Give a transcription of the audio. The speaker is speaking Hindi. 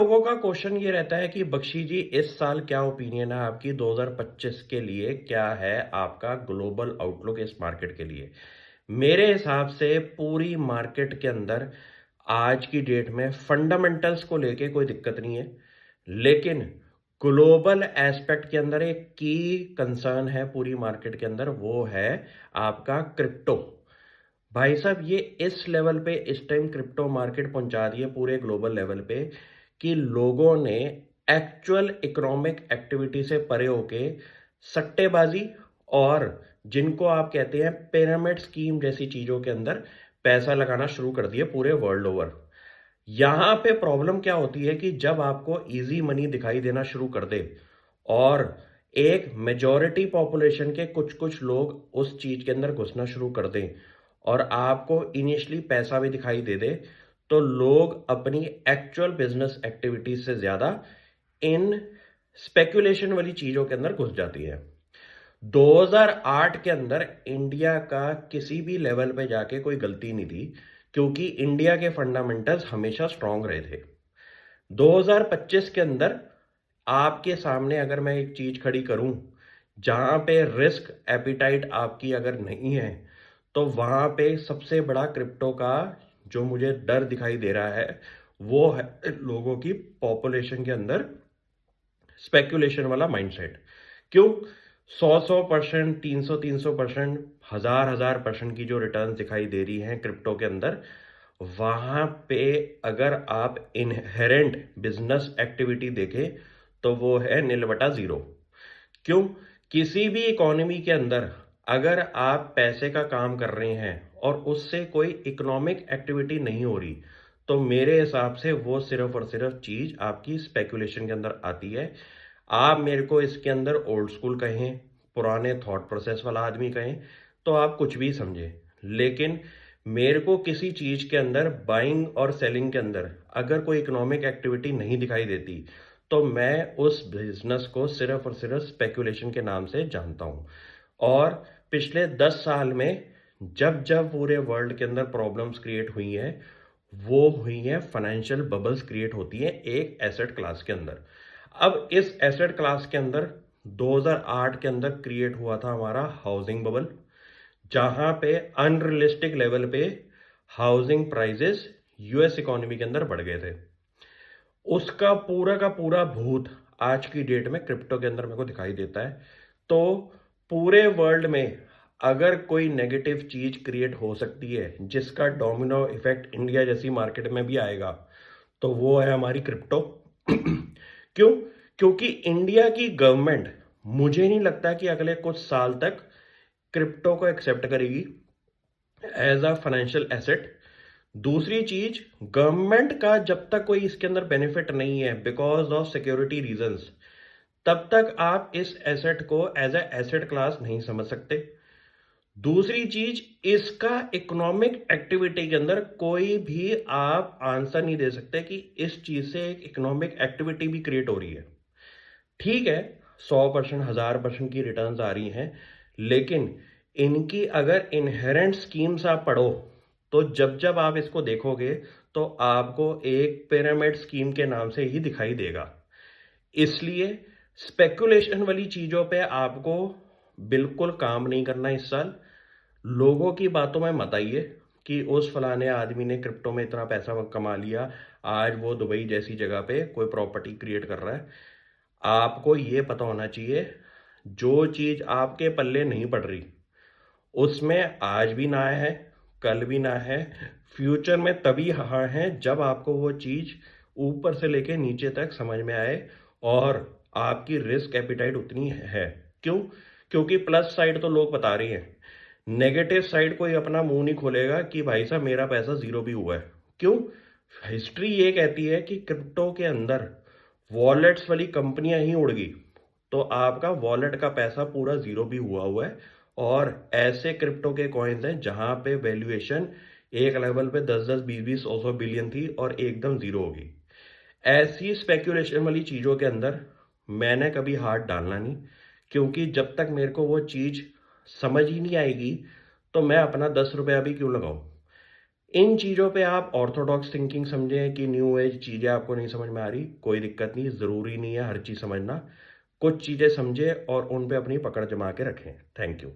लोगों का क्वेश्चन ये रहता है कि बख्शी जी इस साल क्या ओपिनियन है आपकी 2025 के लिए, क्या है आपका ग्लोबल आउटलुक इस मार्केट के लिए। मेरे हिसाब से पूरी मार्केट के अंदर आज की डेट में फंडामेंटल्स को लेके कोई दिक्कत नहीं है, लेकिन ग्लोबल एस्पेक्ट के अंदर एक की कंसर्न है पूरी मार्केट के अंदर, वो है आपका क्रिप्टो। भाई साहब ये इस लेवल पे इस टाइम क्रिप्टो मार्केट पहुंचा दी है पूरे ग्लोबल लेवल पे कि लोगों ने एक्चुअल इकोनॉमिक एक्टिविटी से परे होके सट्टेबाजी और जिनको आप कहते हैं पिरामिड स्कीम जैसी चीजों के अंदर पैसा लगाना शुरू कर दिया पूरे वर्ल्ड ओवर। यहां पे प्रॉब्लम क्या होती है कि जब आपको इजी मनी दिखाई देना शुरू कर दे और एक मेजॉरिटी पॉपुलेशन के कुछ कुछ लोग उस चीज के अंदर घुसना शुरू कर दें और आपको इनिशियली पैसा भी दिखाई दे दे, तो लोग अपनी एक्चुअल बिजनेस एक्टिविटीज से ज्यादा इन स्पेकुलेशन वाली चीजों के अंदर घुस जाती है। 2008 के अंदर इंडिया का किसी भी लेवल पे जाके कोई गलती नहीं थी, क्योंकि इंडिया के फंडामेंटल्स हमेशा स्ट्रांग रहे थे। 2025 के अंदर आपके सामने अगर मैं एक चीज खड़ी करूं जहां पे रिस्क एपिटाइट आपकी अगर नहीं है, तो वहां पे सबसे बड़ा क्रिप्टो का जो मुझे डर दिखाई दे रहा है वो है लोगों की पॉपुलेशन के अंदर स्पेकुलेशन वाला माइंडसेट। क्यों? 100-100%, 300-300%, 1000-1000% की जो रिटर्न दिखाई दे रही हैं क्रिप्टो के अंदर, वहां पे अगर आप इनहेरेंट बिजनेस एक्टिविटी देखें तो वो है निल बटा जीरो। क्यों? किसी भी इकोनॉमी के अंदर अगर आप पैसे का काम कर रहे हैं और उससे कोई इकोनॉमिक एक्टिविटी नहीं हो रही, तो मेरे हिसाब से वो सिर्फ और सिर्फ चीज आपकी स्पेकुलेशन के अंदर आती है। आप मेरे को इसके अंदर ओल्ड स्कूल कहें, पुराने थॉट प्रोसेस वाला आदमी कहें, तो आप कुछ भी समझें, लेकिन मेरे को किसी चीज के अंदर बाइंग और सेलिंग के अंदर अगर कोई इकोनॉमिक एक्टिविटी नहीं दिखाई देती, तो मैं उस बिजनेस को सिर्फ और सिर्फ स्पेकुलेशन के नाम से जानता हूं। और पिछले 10 साल में जब जब पूरे वर्ल्ड के अंदर प्रॉब्लम्स क्रिएट हुई हैं, वो हुई हैं फाइनेंशियल बबल्स क्रिएट होती हैं एक एसेट क्लास के अंदर। अब इस एसेट क्लास के अंदर 2008 के अंदर क्रिएट हुआ था हमारा हाउसिंग बबल, जहां पे अनरियलिस्टिक लेवल पे हाउसिंग प्राइजेस यूएस इकोनॉमी के अंदर बढ़ गए थे। उसका पूरा भूत आज की डेट में क्रिप्टो के अंदर मेरे को दिखाई देता है। तो पूरे वर्ल्ड में अगर कोई नेगेटिव चीज क्रिएट हो सकती है जिसका डोमिनो इफेक्ट इंडिया जैसी मार्केट में भी आएगा, तो वो है हमारी क्रिप्टो। क्यों? क्योंकि इंडिया की गवर्नमेंट मुझे नहीं लगता कि अगले कुछ साल तक क्रिप्टो को एक्सेप्ट करेगी एज अ फाइनेंशियल एसेट। दूसरी चीज, गवर्नमेंट का जब तक कोई इसके अंदर बेनिफिट नहीं है बिकॉज ऑफ सिक्योरिटी रीजंस, तब तक आप इस एसेट को एज ए एसेट क्लास नहीं समझ सकते। दूसरी चीज, इसका इकोनॉमिक एक्टिविटी के अंदर कोई भी आप आंसर नहीं दे सकते कि इस चीज से एक इकोनॉमिक एक्टिविटी भी क्रिएट हो रही है। ठीक है, 100%, 1000% की रिटर्न्स आ रही हैं, लेकिन इनकी अगर इनहेरेंट स्कीम्स आप पढ़ो, तो जब जब आप इसको देखोगे तो आपको एक पिरामिड स्कीम के नाम से ही दिखाई देगा। इसलिए स्पेकुलेशन वाली चीजों पे आपको बिल्कुल काम नहीं करना इस साल। लोगों की बातों में मत आइए कि उस फलाने आदमी ने क्रिप्टो में इतना पैसा कमा लिया, आज वो दुबई जैसी जगह पे कोई प्रॉपर्टी क्रिएट कर रहा है। आपको ये पता होना चाहिए, जो चीज आपके पल्ले नहीं पड़ रही उसमें आज भी ना है, कल भी ना है, फ्यूचर में तभी हाँ है जब आपको वो चीज ऊपर से लेके नीचे तक समझ में आए और आपकी रिस्क एपिटाइट उतनी है। क्यों? क्योंकि प्लस साइड तो लोग बता रही हैं, नेगेटिव साइड कोई अपना मुंह नहीं खोलेगा कि भाई साहब मेरा पैसा जीरो भी हुआ है। क्यों? हिस्ट्री ये कहती है कि क्रिप्टो के अंदर वॉलेट्स वाली कंपनियां ही उड़ गई, तो आपका वॉलेट का पैसा पूरा जीरो भी हुआ हुआ है। और ऐसे क्रिप्टो के कॉइन्स हैं जहां पे वैल्यूएशन एक लेवल पे 10-10, 20-20, 100 बिलियन थी और एकदम जीरो होगी। ऐसी स्पेकुलेशन वाली चीजों के अंदर मैंने कभी हाथ डालना नहीं, क्योंकि जब तक मेरे को वो चीज समझ ही नहीं आएगी, तो मैं अपना 10 रुपया भी क्यों लगाऊं। इन चीज़ों पे आप ऑर्थोडॉक्स थिंकिंग समझें कि न्यू एज चीज़ें आपको नहीं समझ में आ रही, कोई दिक्कत नहीं, ज़रूरी नहीं है हर चीज़ समझना। कुछ चीज़ें समझें और उन पे अपनी पकड़ जमा के रखें। Thank you.